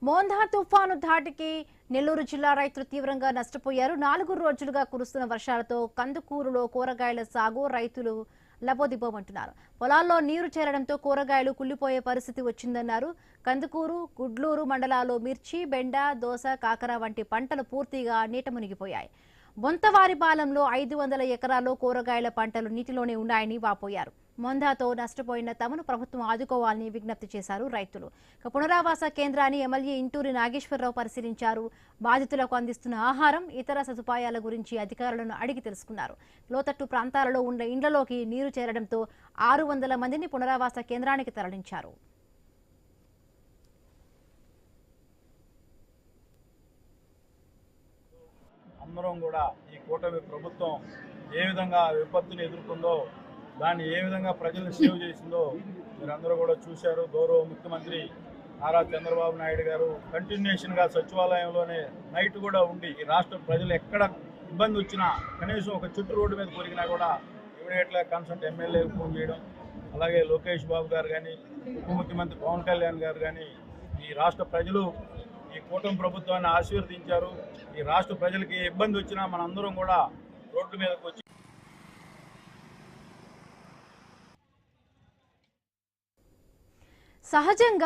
మోందా తుఫాను ధాటికి నెల్లూరు జిల్లా రైతులు తీవ్రంగా నష్టపోయారు. 4 రోజులుగా కురుస్తున్న వర్షాలతో కందుకూరులో కూరగాయల సాగు రైతులు లబోదిబోమంటున్నారు. పొలాల్లో నీరు చేరడంతో కూరగాయలు కుళ్లిపోయే పరిస్థితి వచ్చిందన్నారు. కందుకూరు, గుడ్లూరు మండలాల్లో మిర్చి, బెండ, దోస, కాకర వంటి పంటలు పూర్తిగా నీట మునిగిపోయాయి. బొంతవారిపాలెంలో 500 ఎకరాల్లో కూరగాయల పంటలు నీటిలోనే ఉన్నాయని వాపోయారు. మొందాతో నష్టపోయిన తమను ప్రభుత్వం ఆదుకోవాలని విజ్ఞప్తి చేశారు రైతులు. పునరావాస కేంద్రాన్ని ఎమ్మెల్యే ఇంటూరి నాగేశ్వరరావు పరిశీలించారు. బాధితులకు అందిస్తున్న ఆహారం, ఇతర సదుపాయాల గురించి అధికారులను అడిగి తెలుసుకున్నారు. లోతట్టు ప్రాంతాలలో ఉన్న ఇండ్లలోకి నీరు చేరడంతో 600 మందిని పునరావాస కేంద్రానికి తరలించారు. అందరం కూడా ఈ కూటమి ప్రభుత్వం ఏ విధంగా విపత్తుని ఎదుర్కొందో, దాన్ని ఏ విధంగా ప్రజలను సేవ్ చేసిందో మీరందరూ కూడా చూశారు. గౌరవ ముఖ్యమంత్రి నారా చంద్రబాబు నాయుడు గారు కంటిన్యూషన్గా సచివాలయంలోనే నైట్ కూడా ఉండి ఈ రాష్ట్ర ప్రజలు ఎక్కడ ఇబ్బంది వచ్చినా కనీసం ఒక చుట్టూ రోడ్డు మీద కొరిగినా కూడా ఇమీడియట్గా కన్సల్ట్ ఎమ్మెల్యేకి ఫోన్ చేయడం, అలాగే లోకేష్ బాబు గారు కానీ, ఉప ముఖ్యమంత్రి పవన్ కళ్యాణ్ గారు కానీ ఈ రాష్ట్ర ప్రజలు ఈ కూటమి ప్రభుత్వాన్ని ఆశీర్వదించారు. ఈ రాష్ట్ర ప్రజలకి ఇబ్బంది వచ్చినా మనందరం కూడా రోడ్డు మీదకి వచ్చి సహజంగా